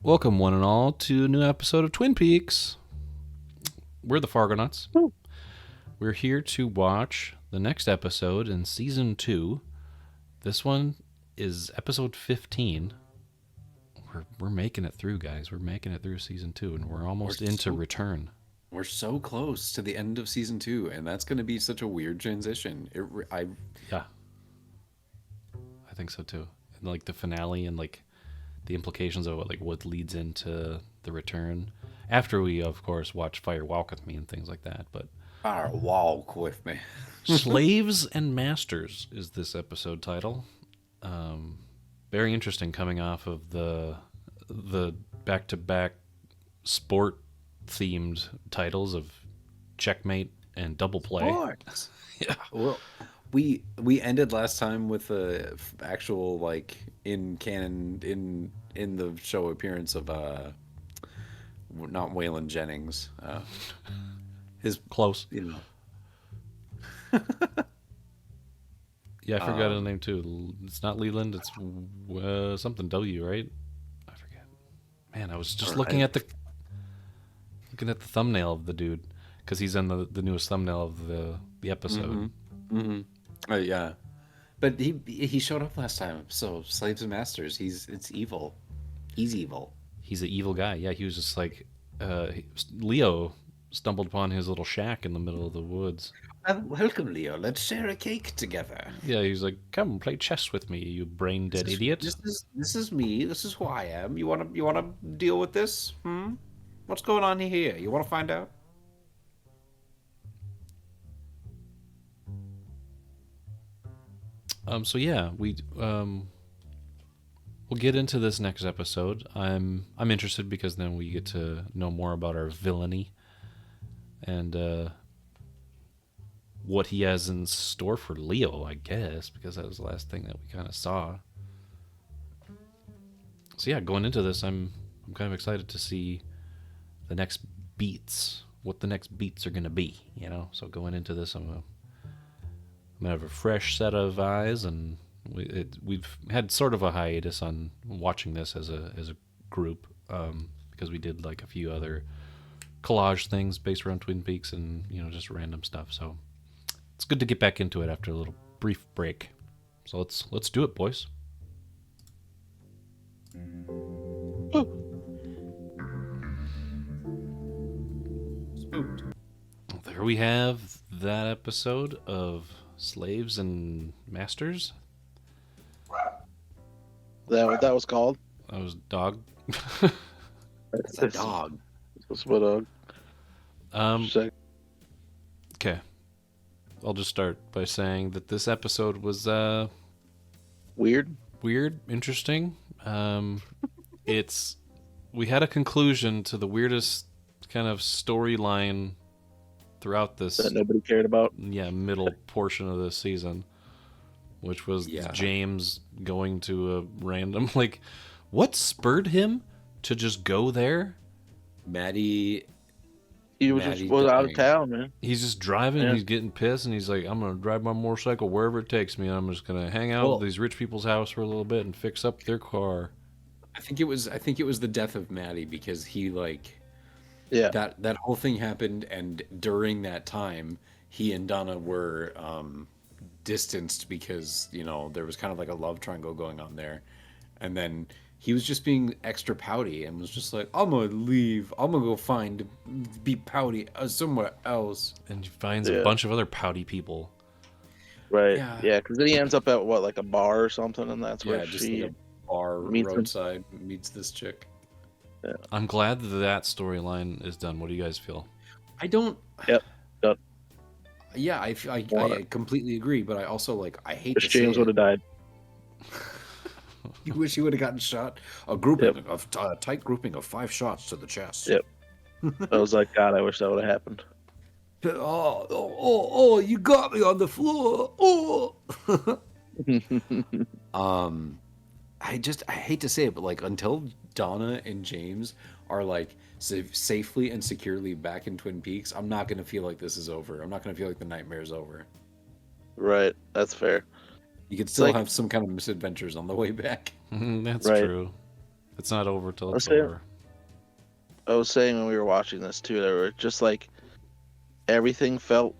Welcome, one and all, to a new episode of Twin Peaks. We're the Fargonauts. We're here to watch the next episode in Season 2. This one is episode 15. We're making it through, guys. We're making it through Season 2, and we're almost into Return. We're so close to the end of Season 2, and that's going to be such a weird transition. Yeah, I think so too. And like the finale and like the implications of what leads into the return. After we, of course, watch Fire Walk with Me and things like that. But Walk with me. Slaves and Masters is this episode title. Very interesting, coming off of the back-to-back sport themed titles of Checkmate and Double Play. Sports. Yeah. Well, we ended last time with the actual like in canon in the show appearance of not Waylon Jennings, his Close. you Yeah, I forgot his name too. It's not Leland. It's something W, right? I forget. Man, I was just looking at the thumbnail of the dude because he's in the newest thumbnail of the episode. yeah, but he showed up last time. So Slaves and Masters, it's evil. He's evil. He's an evil guy. Yeah, he was just like Leo stumbled upon his little shack in the middle of the woods. Welcome, Leo. Let's share a cake together. Yeah, he's like, "Come play chess with me, you brain dead idiot." This is me. This is who I am. You wanna deal with this? What's going on here? You wanna find out? So yeah, we'll get into this next episode. I'm interested because then we get to know more about our villainy and what he has in store for Leo, I guess, because that was the last thing that we kind of saw. So yeah, going into this, I'm kind of excited to see the next beats, what the next beats are going to be, you know. So going into this, I'm gonna have a fresh set of eyes, and we've had sort of a hiatus on watching this as a group because we did like a few other collage things based around Twin Peaks and just random stuff. So it's good to get back into it after a little brief break. So let's do it, boys. Spooked. There we have that episode of Slaves and Masters. That what that was called? That was dog. It's a dog. That's what Okay. I'll just start by saying that this episode was weird. weird, interesting. We had a conclusion to the weirdest kind of storyline throughout this That nobody cared about. middle portion of this season, which was James going to a random what spurred him to just go there? Maddie. He was just out of town, man. He's just driving, he's getting pissed, and he's like, I'm going to drive my motorcycle wherever it takes me, and I'm just going to hang out at these rich people's house for a little bit and fix up their car. I think it was the death of Maddie because he that whole thing happened, and during that time he and Donna were distanced because there was kind of like a love triangle going on there, and then he was just being extra pouty and was just like, I'm gonna leave, I'm gonna go be pouty somewhere else, And he finds a bunch of other pouty people. Right. Yeah, because then he ends up at like a bar or something, and that's where just she like a bar roadside meets this chick. Yeah. I'm glad that storyline is done. What do you guys feel? I don't. Yep. Yeah, I completely agree, but I also I hate wish James would have died. You wish he would have gotten shot. A tight grouping of 5 shots to the chest. Yep. I was like, God, I wish that would have happened. Oh, you got me on the floor. Oh. I hate to say it, but until Donna and James are safely and securely back in Twin Peaks, I'm not gonna feel like this is over. I'm not gonna feel like the nightmare's over. Right, that's fair. You could still have some kind of misadventures on the way back. That's true. It's not over till I was it's saying, over. I was saying when we were watching this too, there were just like everything felt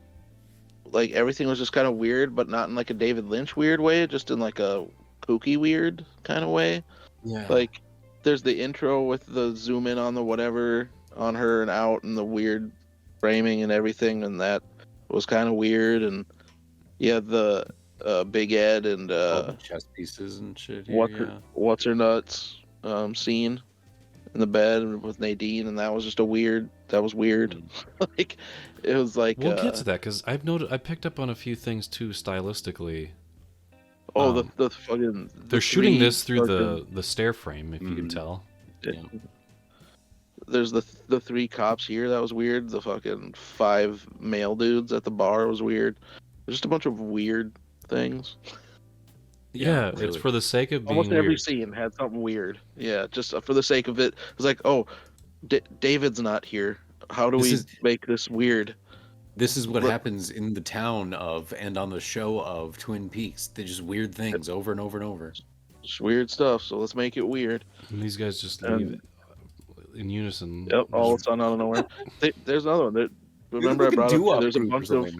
like everything was just kind of weird, but not in like a David Lynch weird way, just in like a kooky weird kind of way. Yeah. Like there's the intro with the zoom in on the whatever on her and out and the weird framing and everything, and that was kind of weird. And yeah, the Big Ed and All the chess pieces and shit here. what's her nuts scene in the bed with Nadine, and that was just weird. Like it was like We'll get to that because I've noted I picked up on a few things too stylistically. the fucking they're shooting this through the stair frame, if you can tell. Yeah. There's the 3 cops here. That was weird. The fucking 5 male dudes at the bar was weird. Just a bunch of weird things. Yeah, really. It's for the sake of being almost every weird. scene had something weird. Yeah, just for the sake of it. It's like, oh, David's not here. How do we make this weird? This is what happens in the town of and on the show of Twin Peaks. They're just weird things over and over and over. Just weird stuff. So let's make it weird. And these guys just leave in unison. Yep, all of a sudden out of nowhere. There's another one. Remember I brought up. There's a bunch of.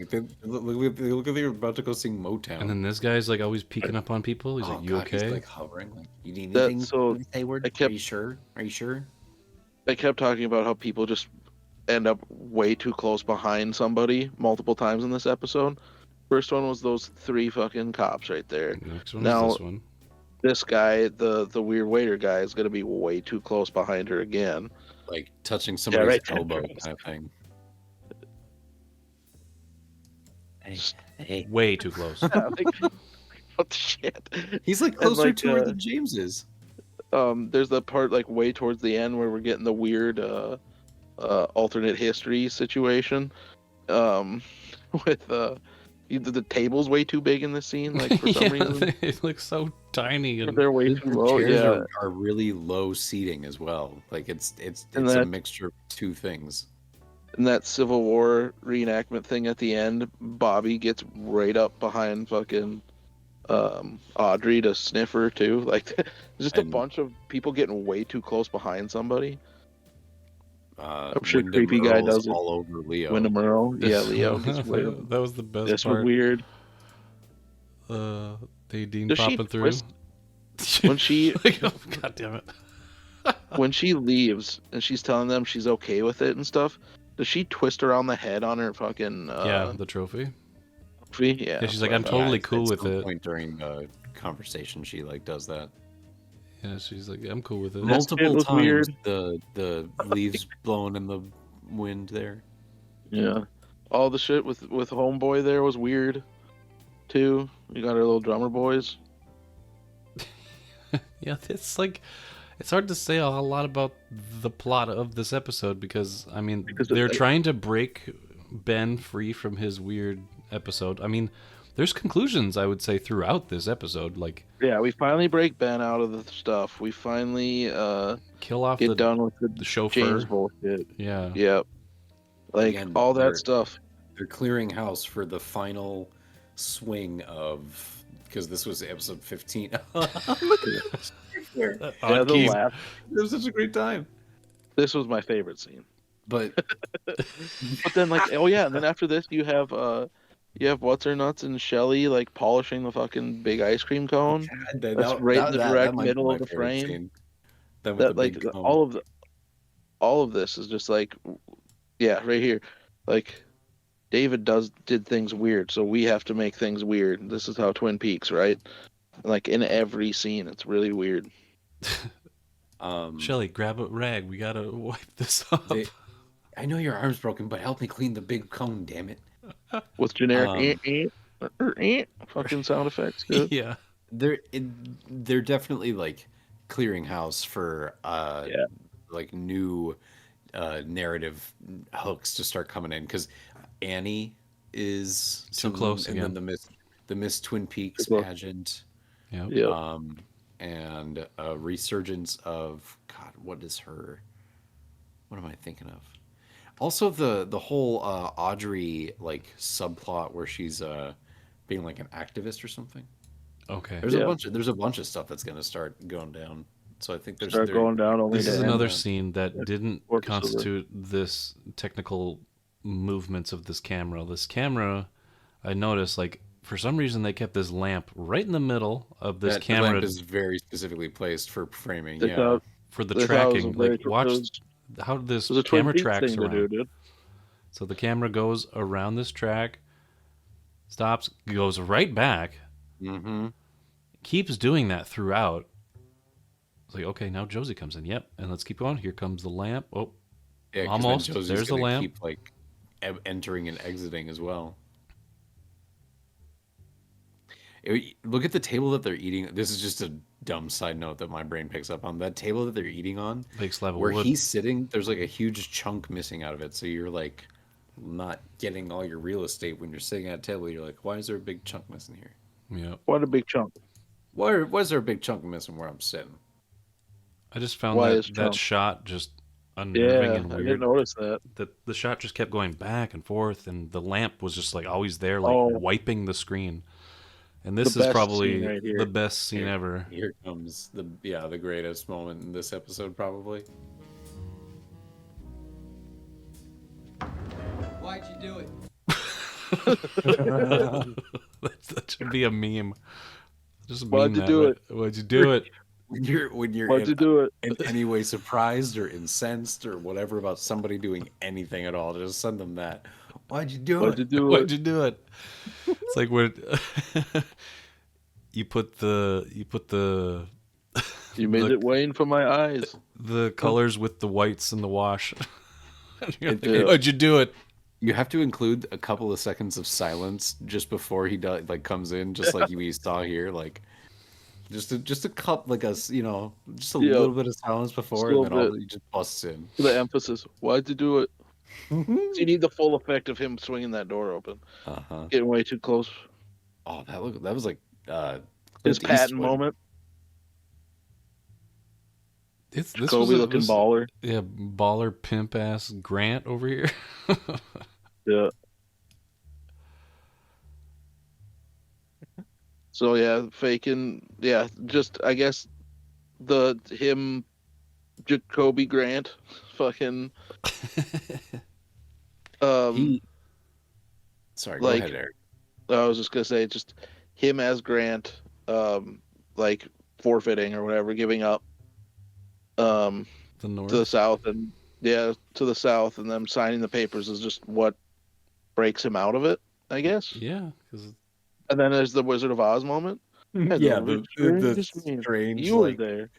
Look like they're about to go sing Motown. And then this guy's like always peeking up on people. He's like, "You okay?" He's like hovering. Like, you need anything? So Hayward? Are you sure? Are you sure? I kept talking about how people just end up way too close behind somebody multiple times in this episode. First one was those 3 fucking cops right there. Next one is this one. This guy, the weird waiter guy, is gonna be way too close behind her again. Like touching somebody's elbow kind of thing. Hey. Way too close. What the shit? He's like closer to her than James is. There's the part like way towards the end where we're getting the weird alternate history situation. With the table's way too big in this scene, like for some reason. It looks so tiny and they're way too low. Chairs are really low seating as well. Like it's a mixture of 2 things. In that Civil War reenactment thing at the end, Bobby gets right up behind fucking Audrey to sniff her too. Like just a bunch of people getting way too close behind somebody. I'm sure Wyndham creepy Earl's guy does it. All over Leo. Wyndham Earl, yeah, Leo. That was the best this part. Was weird. Nadine popping through. When she, oh, God damn it. When she leaves and she's telling them she's okay with it and stuff, does she twist around the head on her fucking? The trophy. Yeah. She's like, I'm totally cool with it. Point during the conversation, she like does that. Yeah, she's like, I'm cool with it. Multiple times, weird. The leaves blowing in the wind there. Yeah, all the shit with Homeboy there was weird, too. You got our little drummer boys. Yeah, it's like, it's hard to say a lot about the plot of this episode because they're trying to break Ben free from his weird episode. I mean, there's conclusions, I would say, throughout this episode. Like, yeah, we finally break Ben out of the stuff. We finally kill off get done with the chauffeur. James bullshit. Yeah. Yep. Like again, all that stuff. They're clearing house for the final swing of, because this was episode 15. Look at this. The laugh. It was such a great time. This was my favorite scene. But then like, oh yeah, and then after this you have what's her nuts and Shelly like polishing the fucking big ice cream cone. That's right in the direct middle of the frame. That like all of this is just like, yeah, right here. Like David did things weird, so we have to make things weird. This is how Twin Peaks, right? Like in every scene, it's really weird. Shelly, grab a rag. We gotta wipe this up. I know your arm's broken, but help me clean the big cone, damn it. With generic fucking sound effects. Good. Yeah, they're definitely like clearing house for like new narrative hooks to start coming in, because Annie is too close again. And then the Miss Twin Peaks pageant. Yeah. And a resurgence of what am I thinking of? Also the whole Audrey like subplot where she's being like an activist or something. Okay. There's a bunch of stuff that's gonna start going down. So I think there's going down. This is another scene that didn't constitute this technical movements of this camera. This camera, I noticed, like, for some reason they kept this lamp right in the middle of this camera. The lamp is very specifically placed for framing. For the tracking. Like, watch how this camera tracks around. So the camera goes around this track, stops, goes right back. Mm-hmm. Keeps doing that throughout. It's like, okay, now Josie comes in. Yep, and let's keep going. Here comes the lamp. Oh, yeah, almost. There's the lamp. Keep like entering and exiting as well. Look at the table that they're eating. This is just a dumb side note that my brain picks up on. That table that they're eating on, big slab of where wood. he's sitting, there's like a huge chunk missing out of it. So you're like not getting all your real estate when you're sitting at a table. You're like, why is there a big chunk missing here? Yeah. What a big chunk. Why is there a big chunk missing where I'm sitting? I just found that shot just unnerving and weird. I didn't notice that. The shot just kept going back and forth, and the lamp was just like always there, like wiping the screen. And this is probably the best scene ever. Here comes the greatest moment in this episode, probably. Why'd you do it? That should be a meme. Just why'd you do it? Why'd you do it? When you're why'd you do it? In any way surprised or incensed or whatever about somebody doing anything at all, just send them that. Why'd you do it? Why'd you do it? It's like when you put the you made it rain for my eyes. The colors with the whites in the wash. Like, why'd you do it? You have to include a couple of seconds of silence just before he comes in, just like we saw here, like just a cup, like a just a little bit of silence before, and then he just busts in. The emphasis. Why'd you do it? So you need the full effect of him swinging that door open. Getting way too close. Oh, that was like his Patton moment. This Kobe looking baller. Yeah, baller pimp ass Grant over here. Yeah. So yeah, faking. Yeah, just I guess him, Jacoby Grant, fucking. Sorry, go ahead, Eric. I was just gonna say, just him as Grant, like forfeiting or whatever, giving up, the north to the south, and to the south, and them signing the papers is just what breaks him out of it, I guess. Yeah, and then there's the Wizard of Oz moment. Yeah, the strange. You were there.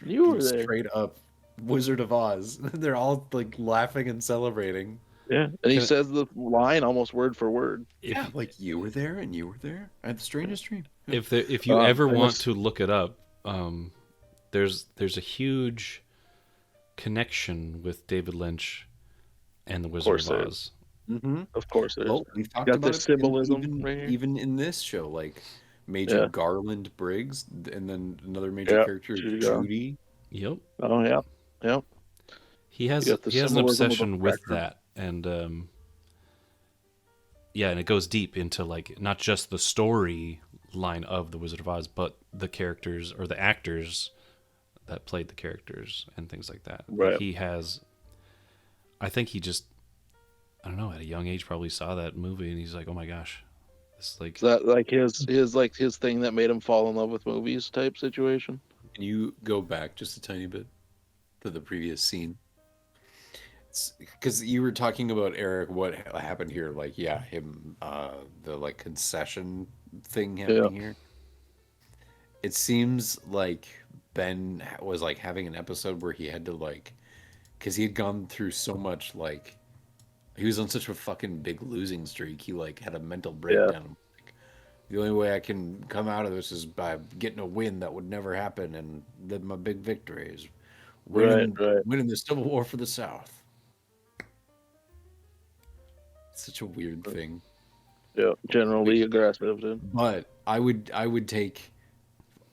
You were there. Straight up Wizard of Oz. They're all like laughing and celebrating. Yeah, and he says the line almost word for word. Yeah, like you were there and you were there. I had the strangest dream. If you ever want to look it up, there's a huge connection with David Lynch and the Wizard of Oz. Mm-hmm. Of course, there's. Well, we've talked about the symbolism even in this show, like Major Garland Briggs, and then another major character, Judy. Yep. Oh yeah. Yep. He has an obsession with that, and and it goes deep into like not just the story line of the Wizard of Oz, but the characters or the actors that played the characters and things like that. Right. He has. I think he just. I don't know. At a young age, probably saw that movie, and he's like, "Oh my gosh, this like." Is that like his thing that made him fall in love with movies type situation? Can you go back just a tiny bit to the previous scene? Because you were talking about, Eric, what happened here? Like, him, the like concession thing happening here. It seems like Ben was like having an episode where he had to like, because he had gone through so much like. He was on such a fucking big losing streak. He like had a mental breakdown. Like, the only way I can come out of this is by getting a win that would never happen, and then my big victory is winning the Civil War for the South. It's such a weird thing. Yeah, generally aggressive, dude. But I would take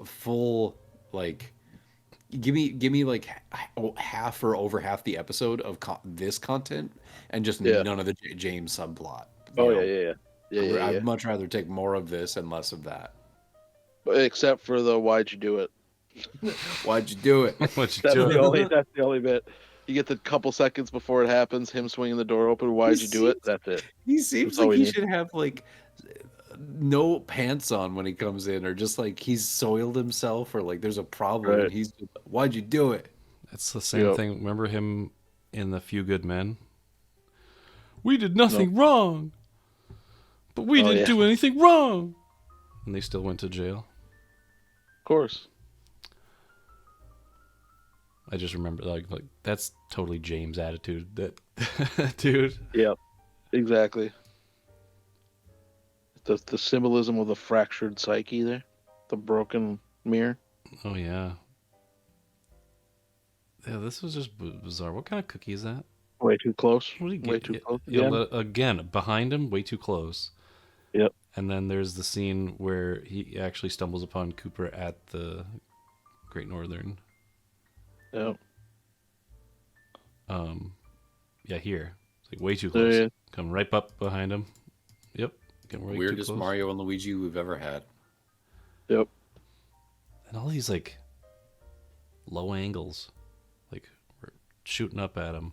full like. Give me like half or over half the episode of this content and just none of the James subplot. I'd much rather take more of this and less of that. Except for the why'd you do it? Why'd you do it? That's the only bit. You get the couple seconds before it happens, him swinging the door open. Why'd you do it? That's it. He seems like he should have like no pants on when he comes in, or just like he's soiled himself, or like there's a problem. Right. He's just, why'd you do it? It's the same thing. Remember him in The Few Good Men? We did nothing wrong, but we didn't do anything wrong, and they still went to jail. Of course. I just remember like that's totally James' attitude. That dude. Yeah, exactly. The symbolism of the fractured psyche there, the broken mirror. Oh yeah. Yeah, this was just bizarre. What kind of cookie is that? Way too close. Way too close. Again, behind him, way too close. Yep. And then there's the scene where he actually stumbles upon Cooper at the Great Northern. Yep. Yeah, here. It's like way too close. Yeah. Come right up behind him. Yep. Weirdest Mario and Luigi we've ever had. Yep. And all these like low angles, like we're shooting up at him.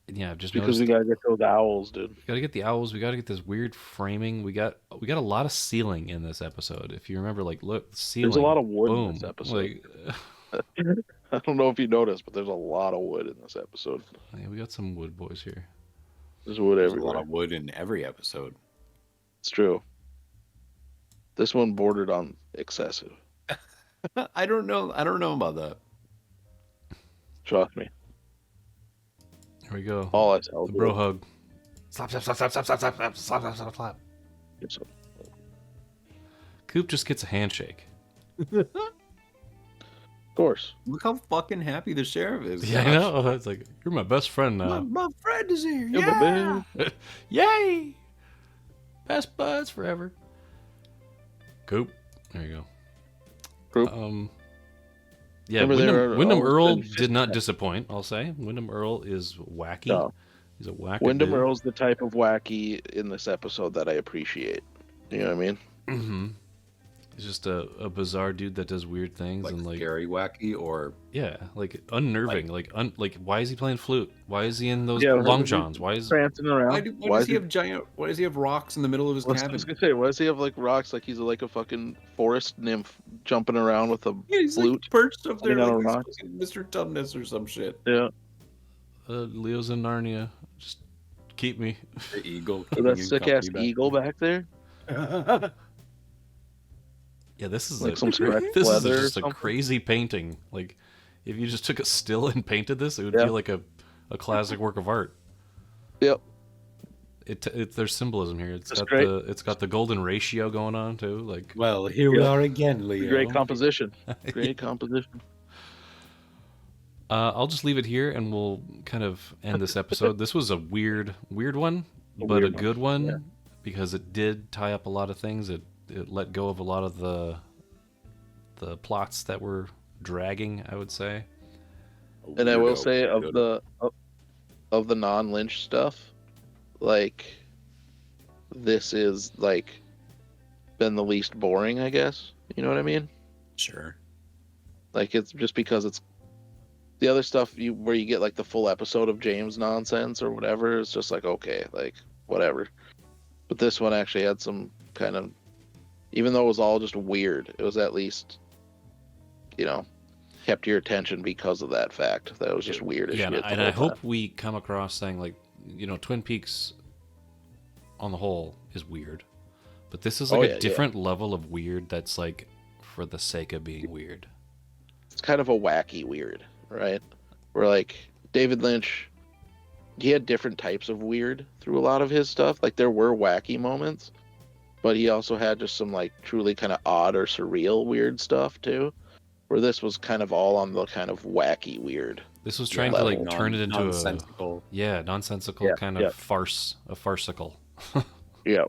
And yeah, just because we gotta get those owls, dude. We gotta get the owls. We gotta get this weird framing. We got a lot of ceiling in this episode. If you remember, like, look, ceiling. There's a lot of wood in this episode. Like, I don't know if you noticed, but there's a lot of wood in this episode. Yeah, we got some wood boys here. There's wood everywhere. There's a lot of wood in every episode. It's true. This one bordered on excessive. I don't know about that. Trust me. Here we go. All I tell. The bro hug. Slap, slap, slap, slap, slap, slap, slap, slap, slap, slap, slap. Coop just gets a handshake. Of course. Look how fucking happy the sheriff is. Yeah, I know. It's like, you're my best friend now. My friend is here. Yeah. Yay. Best buds forever. Coop. There you go. Coop. Yeah, Wyndham Earl did not disappoint, I'll say. Wyndham Earl is wacky. No. He's a wacky Wyndham Earl's the type of wacky in this episode that I appreciate. You know what I mean? Mm-hmm. He's just a bizarre dude that does weird things. Like and like scary wacky or... Yeah, like unnerving. Like why is he playing flute? Why is he in those long johns? Why is... prancing around? Why does he have rocks in the middle of his cabin? I was going to say, why does he have like rocks like he's like a fucking forest nymph jumping around with a he's flute? Like perched up there like Mr. Tumnus or some shit. Yeah. Leo's in Narnia. Just keep me. The eagle. That sick-ass eagle back there? Yeah, this is like some just a crazy painting. Like, if you just took a still and painted this, it would be like a classic work of art. Yep. There's symbolism here. It's got the golden ratio going on too. Like, well, here we are again, Leo. Great composition. Great composition. I'll just leave it here, and we'll kind of end this episode. This was a weird one, but a good one because it did tie up a lot of things. It let go of a lot of the plots that were dragging, I would say. And I will say of the non-Lynch stuff, like this is like been the least boring, I guess. You know what I mean? Sure. Like it's just because it's the other stuff where you get like the full episode of James nonsense or whatever. It's just like okay, like whatever. But this one actually had some kind of, even though it was all just weird, it was at least, kept your attention because of that fact. That it was just weird as shit. Yeah, and I hope we come across saying, like, Twin Peaks on the whole is weird. But this is like a different level of weird that's like for the sake of being weird. It's kind of a wacky weird, right? Where like David Lynch, he had different types of weird through a lot of his stuff. Like there were wacky moments, but he also had just some like truly kind of odd or surreal weird stuff too, where this was kind of all on the kind of wacky weird. This was trying to like turn it into nonsensical kind of farce, a farcical. Yeah,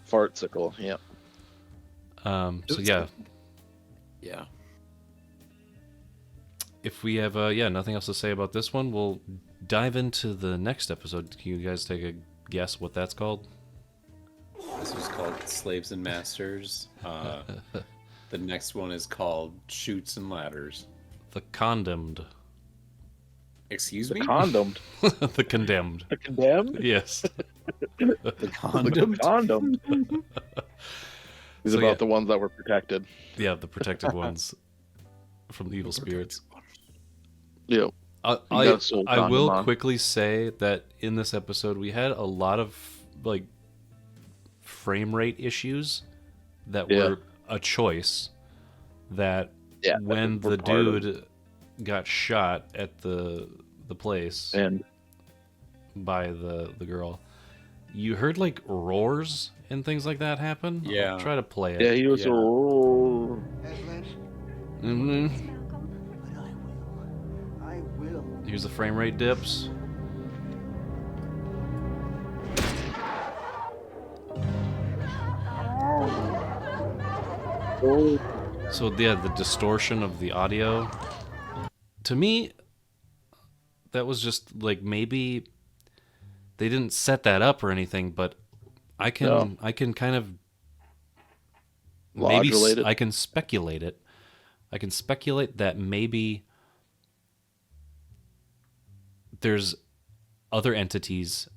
fartsicle. Yeah. So yeah. Yeah. If we have nothing else to say about this one, we'll dive into the next episode. Can you guys take a guess what that's called? This was called Slaves and Masters. The next one is called Chutes and Ladders. The Condemned. Excuse me? Condemned. The Condemned. The Condemned? Yes. The Condemned? The Condemned. These So, about yeah. the ones that were protected. Yeah, the protected ones from the evil spirits. Yep. I will quickly say that in this episode we had a lot of like frame rate issues that were a choice. That when the dude got shot at the place and by the girl, you heard like roars and things like that happen. Yeah. I'll try to play it. Yeah, he was Here's the frame rate dips. So yeah, the distortion of the audio. To me, that was just like maybe they didn't set that up or anything, but I can kind of maybe I can speculate it. I can speculate that maybe there's other entities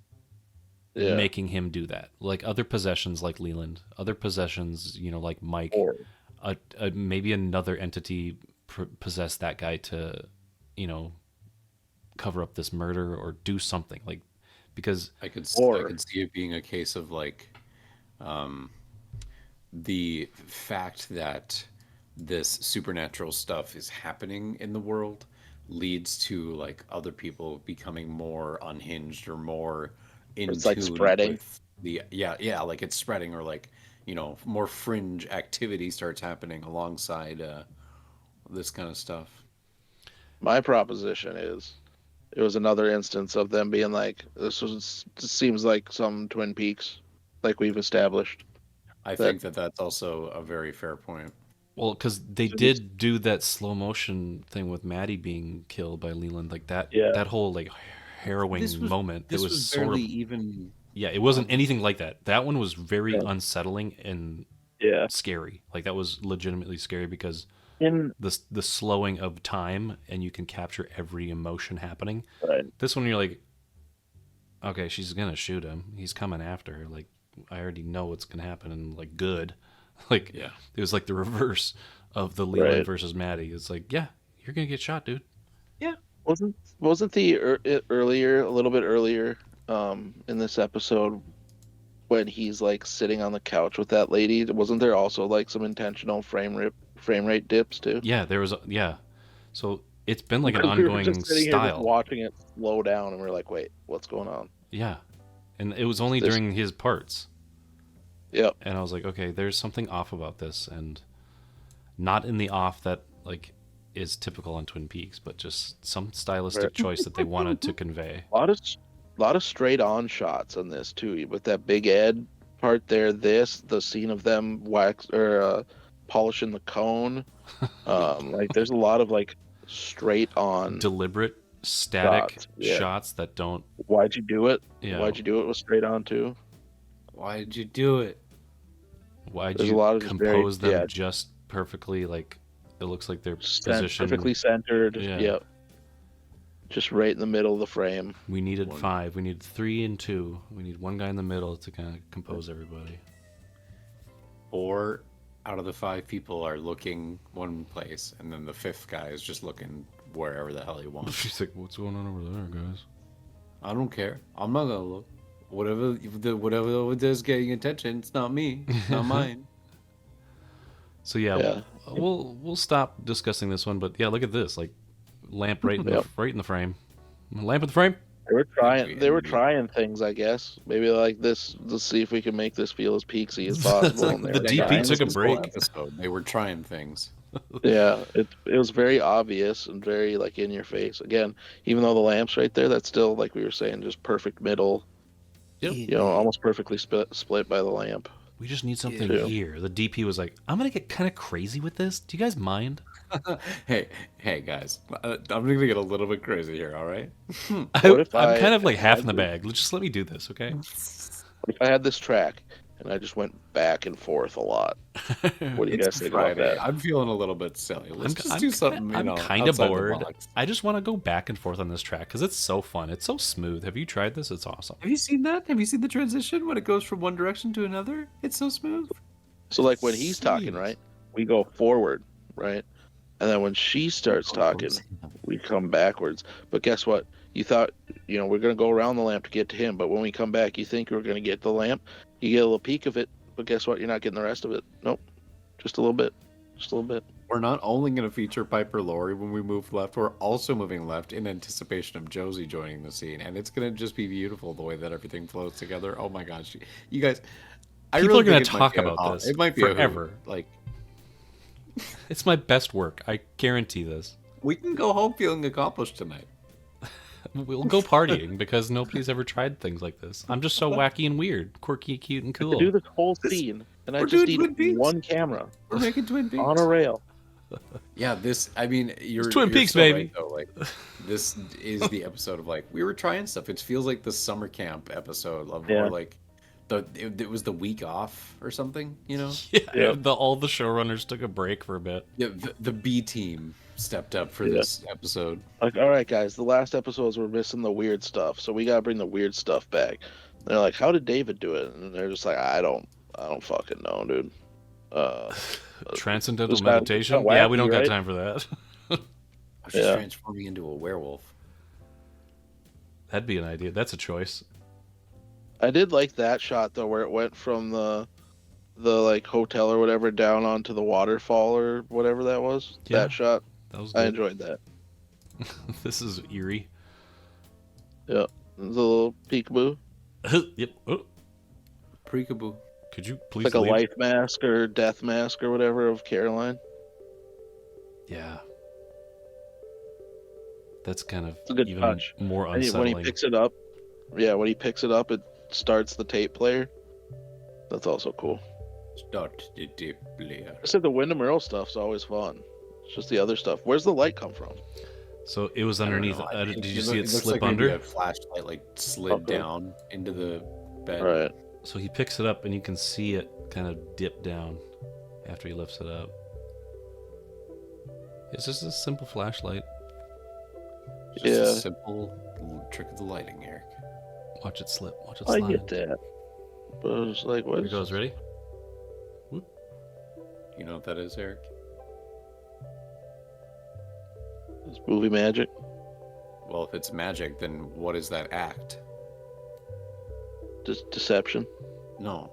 making him do that, like other possessions, like Leland, other possessions, like Mike. Maybe another entity possessed that guy to, cover up this murder or do something, like, because I could see it being a case of like, the fact that this supernatural stuff is happening in the world leads to like other people becoming more unhinged or more in it's like spreading with the like it's spreading, or like more fringe activity starts happening alongside this kind of stuff. My proposition is it was another instance of them being like, this seems like some Twin Peaks, like we've established. I think that's also a very fair point. Well, because they did do that slow motion thing with Maddie being killed by Leland, like that. Yeah. That whole like harrowing moment. This was sort barely of even. Yeah, it wasn't anything like that. That one was very unsettling and scary. Like that was legitimately scary because the slowing of time, and you can capture every emotion happening. Right. This one, you're like, okay, she's gonna shoot him. He's coming after her. Like, I already know what's gonna happen, and like good. Like, it was like the reverse of the Leland versus Maddie. It's like, yeah, you're gonna get shot, dude. Yeah. Wasn't the a little bit earlier in this episode when he's like sitting on the couch with that lady? Wasn't there also like some intentional frame rate dips too? Yeah, there was. So it's been like an we were ongoing just sitting style. Here just watching it slow down, and we're like, wait, what's going on? Yeah, and it was only during his parts. Yep. And I was like, okay, there's something off about this, and not in the off that like is typical on Twin Peaks, but just some stylistic choice that they wanted to convey. A lot of straight on shots on this too, with that Big Ed part there. The scene of them polishing the cone. Like there's a lot of like straight on, deliberate static shots that don't. Why'd you do it? Yeah. Why'd you do it with straight on too? Why did you do it? Why'd you compose them just perfectly? Like it looks like they're positioned perfectly centered. Yeah. Yep. Just right in the middle of the frame. We needed 5. We need 3 and 2. We need one guy in the middle to kind of compose everybody. 4 out of the 5 people are looking one place, and then the 5th guy is just looking wherever the hell he wants. She's like, "What's going on over there, guys?" I don't care. I'm not gonna look. Whatever over there's getting attention, it's not me. It's not mine. So we'll stop discussing this one, but yeah, look at this, like lamp right in the frame. Lamp in the frame. They were trying things, I guess. Maybe like this. Let's see if we can make this feel as peaksy as possible. The DP took a break. They were trying things. Yeah, it was very obvious and very like in your face. Again, even though the lamp's right there, that's still, like we were saying, just perfect middle. Yep. Almost perfectly split by the lamp. We just need something here. The DP was like, I'm gonna get kind of crazy with this. Do you guys mind? Hey guys, I'm gonna get a little bit crazy here. All right. I'm kind of like half in the bag. Just let me do this, okay? If I had this track and I just went back and forth a lot. What do you guys think about that? I'm feeling a little bit silly. Let's just do something. I'm kind of bored. I just want to go back and forth on this track because it's so fun. It's so smooth. Have you tried this? It's awesome. Have you seen that? Have you seen the transition when it goes from one direction to another? It's so smooth. So like when he's talking, right? We go forward, right? And then when she starts talking, we come backwards. But guess what? You thought, we're going to go around the lamp to get to him. But when we come back, you think we're going to get the lamp. You get a little peek of it. But guess what? You're not getting the rest of it. Nope. Just a little bit. Just a little bit. We're not only going to feature Piper Laurie when we move left, we're also moving left in anticipation of Josie joining the scene. And it's going to just be beautiful the way that everything flows together. Oh my gosh. You guys, people are going to talk about this. It might be forever. Like, it's my best work. I guarantee this. We can go home feeling accomplished tonight. We'll go partying because nobody's ever tried things like this. I'm just so wacky and weird, quirky, cute, and cool. I could do this whole scene, and I just need one camera. We're making Twin Peaks on a rail. Yeah, you're Twin Peaks, baby. Right, though. Like, this is the episode of we were trying stuff. It feels like the summer camp episode of where it was the week off or something, Yeah. All the showrunners took a break for a bit. Yeah, the B team stepped up for this episode. Like, all right, guys, the last episodes were missing the weird stuff, so we gotta bring the weird stuff back. And they're like, how did David do it? And they're just like, I don't fucking know, dude. Transcendental meditation? Wacky, we don't got time for that. I was just transforming into a werewolf. That'd be an idea. That's a choice. I did like that shot though, where it went from the hotel or whatever down onto the waterfall or whatever that was. Yeah, that shot. That was good. I enjoyed that. This is eerie. Yeah. There's a little peekaboo. Yep. Oh. Peekaboo. Could you please like a life mask or death mask or whatever of Caroline? Yeah. That's kind of a good even touch. More unsettling. When he picks it up, it starts the tape player. That's also cool. Start the tape player. I said the Wyndham Earl stuff's always fun. It's just the other stuff. Where's the light come from? So it was underneath. Did you see it slip like under? A flashlight slid down into the bed. Right. So he picks it up and you can see it kind of dip down after he lifts it up. It's just a simple flashlight. Just a simple trick of the lighting, Eric. Watch it slip. Watch it slide. I get that. But I was like, what? Here it goes. Ready? Whoop. You know what that is, Eric? It's movie magic. Well, if it's magic, then what is that act? Just deception. No.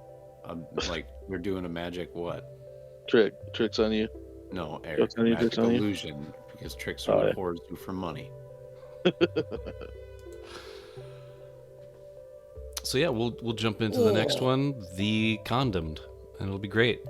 We're doing a magic what? Tricks on you. No, Eric. Magic illusion. Because tricks are what whores do for money. So yeah, we'll jump into the next one, The Condemned, and it'll be great.